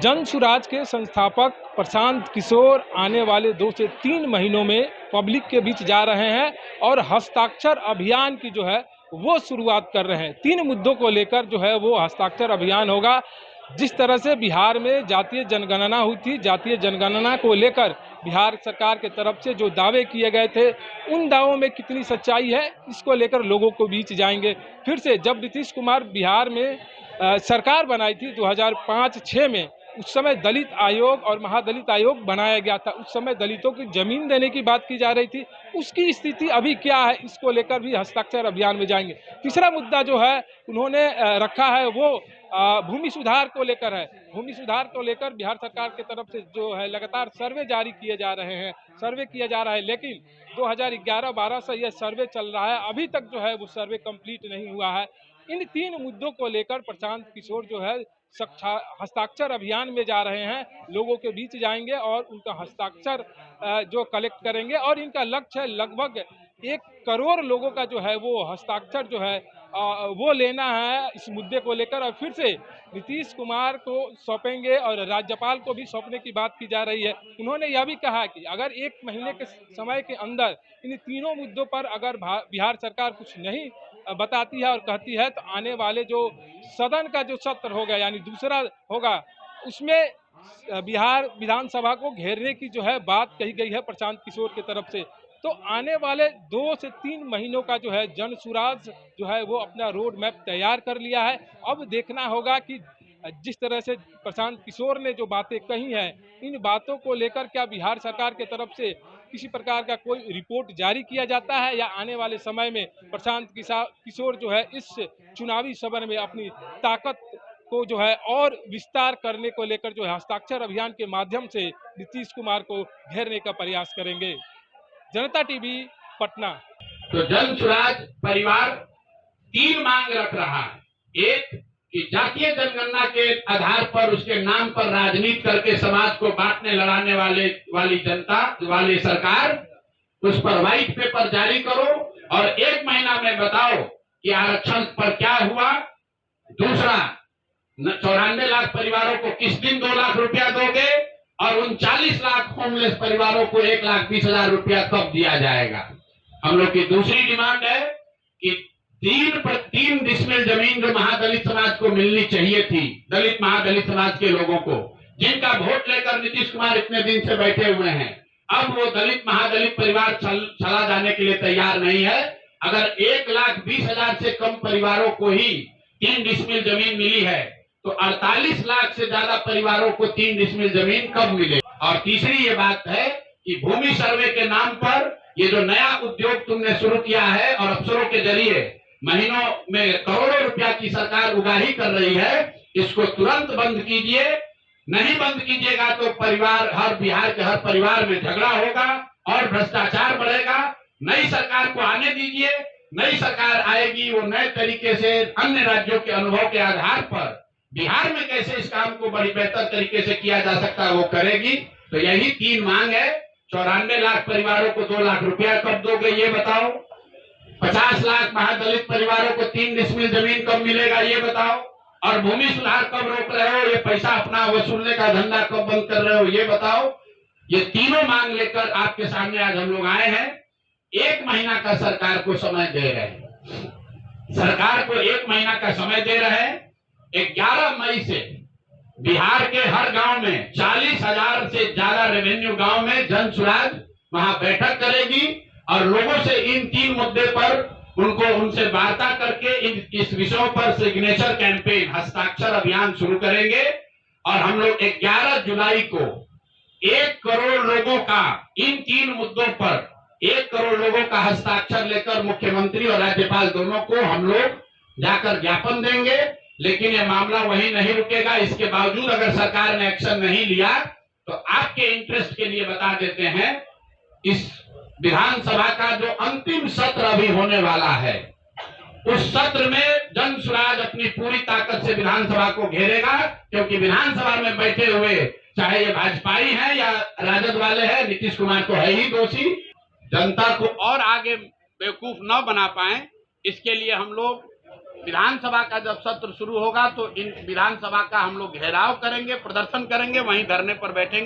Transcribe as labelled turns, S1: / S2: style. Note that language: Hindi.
S1: जन सुराज के संस्थापक प्रशांत किशोर आने वाले 2 से 3 महीनों में पब्लिक के बीच जा रहे हैं और हस्ताक्षर अभियान की जो है वो शुरुआत कर रहे हैं। 3 मुद्दों को लेकर जो है वो हस्ताक्षर अभियान होगा। जिस तरह से बिहार में जातीय जनगणना हुई थी, जातीय जनगणना को लेकर बिहार सरकार के तरफ से जो दावे किए गए थे, उन दावों में कितनी सच्चाई है, इसको लेकर लोगों को बीच जाएंगे। फिर से जब नीतीश कुमार बिहार में सरकार बनाई थी 2005-6 में, उस समय दलित आयोग और महादलित आयोग बनाया गया था। उस समय दलितों की जमीन देने की बात की जा रही थी। उसकी स्थिति अभी क्या है, इसको लेकर भी हस्ताक्षर अभियान में जाएंगे। तीसरा मुद्दा जो है उन्होंने रखा है वो भूमि सुधार को लेकर है। भूमि सुधार को लेकर बिहार सरकार की तरफ से जो है लगातार सर्वे जारी किए जा रहे हैं, सर्वे किया जा रहा है, लेकिन 2011-12 से यह सर्वे चल रहा है, अभी तक जो है वो सर्वे कंप्लीट नहीं हुआ है। इन 3 मुद्दों को लेकर प्रशांत किशोर जो है हस्ताक्षर अभियान में जा रहे हैं, लोगों के बीच जाएंगे और उनका हस्ताक्षर जो कलेक्ट करेंगे और इनका लक्ष्य है लगभग 1 करोड़ लोगों का जो है वो हस्ताक्षर जो है वो लेना है इस मुद्दे को लेकर। और फिर से नीतीश कुमार को सौंपेंगे और राज्यपाल को भी सौंपने की बात की जा रही है। उन्होंने यह भी कहा कि अगर 1 महीने के समय के अंदर इन तीनों मुद्दों पर अगर बिहार सरकार कुछ नहीं बताती है और कहती है, तो आने वाले जो सदन का जो सत्र होगा यानी दूसरा होगा, उसमें बिहार विधानसभा को घेरने की जो है बात कही गई है प्रशांत किशोर की तरफ से। तो आने वाले 2 से 3 महीनों का जो है जन सुराज जो है वो अपना रोड मैप तैयार कर लिया है। अब देखना होगा कि जिस तरह से प्रशांत किशोर ने जो बातें कही हैं, इन बातों को लेकर क्या बिहार सरकार की तरफ से किसी प्रकार का कोई रिपोर्ट जारी किया जाता है, या आने वाले समय में प्रशांत किशोर जो है इस चुनावी सत्र में अपनी ताकत को जो है और विस्तार करने को लेकर जो है हस्ताक्षर अभियान के माध्यम से नीतीश कुमार को घेरने का प्रयास करेंगे। जनता टीवी, पटना।
S2: तो जन सुराज परिवार 3 मांग रख रहा है। एक कि जातीय जनगणना के आधार पर उसके नाम पर राजनीति करके समाज को बांटने लड़ाने वाली जनता वाली सरकार, उस पर व्हाइट पेपर जारी करो और 1 महीना में बताओ कि आरक्षण पर क्या हुआ। दूसरा, 94 लाख परिवारों को किस दिन 2 लाख रुपया दोगे और उन 40 लाख होमलेस परिवारों को 1,20,000 रुपया कब दिया जाएगा। हम लोग की दूसरी डिमांड है कि 3 डिसमिल जमीन जो महादलित समाज को मिलनी चाहिए थी, दलित महादलित समाज के लोगों को, जिनका वोट लेकर नीतीश कुमार इतने दिन से बैठे हुए हैं, अब वो दलित महादलित परिवार चला जाने के लिए तैयार नहीं है। अगर 1,20,000 से कम परिवारों को ही 3 डिसमिल जमीन मिली है, तो 48 लाख से ज्यादा परिवारों को 3 डिसमिल जमीन कब मिले। और तीसरी ये बात है कि भूमि सर्वे के नाम पर ये जो नया उद्योग तुमने शुरू किया है और अफसरों के जरिए महीनों में करोड़ों रुपया की सरकार उगाही कर रही है, इसको तुरंत बंद कीजिए। नहीं बंद कीजिएगा तो बिहार के हर परिवार में झगड़ा होगा और भ्रष्टाचार बढ़ेगा। नई सरकार को आने दीजिए, नई सरकार आएगी, वो नए तरीके से अन्य राज्यों के अनुभव के आधार पर बिहार में कैसे इस काम को बड़ी बेहतर तरीके से किया जा सकता है वो करेगी। तो यही 3 मांग है। 94 लाख परिवारों को 2 लाख रुपया कब दोगे ये बताओ। 50 लाख महादलित परिवारों को 3 डिसमिल जमीन कब मिलेगा ये बताओ। और भूमि सुधार कब रोक रहे हो, ये पैसा अपना वसूलने का धंधा कब बंद कर रहे हो ये बताओ। ये तीनों मांग लेकर आपके सामने आज हम लोग आए हैं। 1 महीना का सरकार को समय दे रहे हैं। सरकार को 1 महीना का समय दे रहे हैं। 11 मई से बिहार के हर गांव में 40,000 से ज्यादा रेवेन्यू गांव में जन सुराज वहां बैठक करेगी और लोगों से इन 3 मुद्दे पर उनसे वार्ता करके इस विषयों पर सिग्नेचर कैंपेन, हस्ताक्षर अभियान शुरू करेंगे। और हम लोग 11 जुलाई को 1 करोड़ लोगों का इन 3 मुद्दों पर 1 करोड़ लोगों का हस्ताक्षर लेकर मुख्यमंत्री और राज्यपाल दोनों को हम लोग जाकर ज्ञापन देंगे। लेकिन ये मामला वहीं नहीं रुकेगा। इसके बावजूद अगर सरकार ने एक्शन नहीं लिया तो आपके इंटरेस्ट के लिए बता देते हैं, इस विधानसभा का जो अंतिम सत्र अभी होने वाला है, उस सत्र में जन सुराज अपनी पूरी ताकत से विधानसभा को घेरेगा। क्योंकि विधानसभा में बैठे हुए चाहे ये भाजपाई हैं या राजद वाले हैं, नीतीश कुमार तो है ही दोषी। जनता को और आगे बेवकूफ न बना पाए, इसके लिए हम लोग विधानसभा का जब सत्र शुरू होगा तो इन विधानसभा का हम लोग घेराव करेंगे, प्रदर्शन करेंगे, वहीं धरने पर बैठेंगे।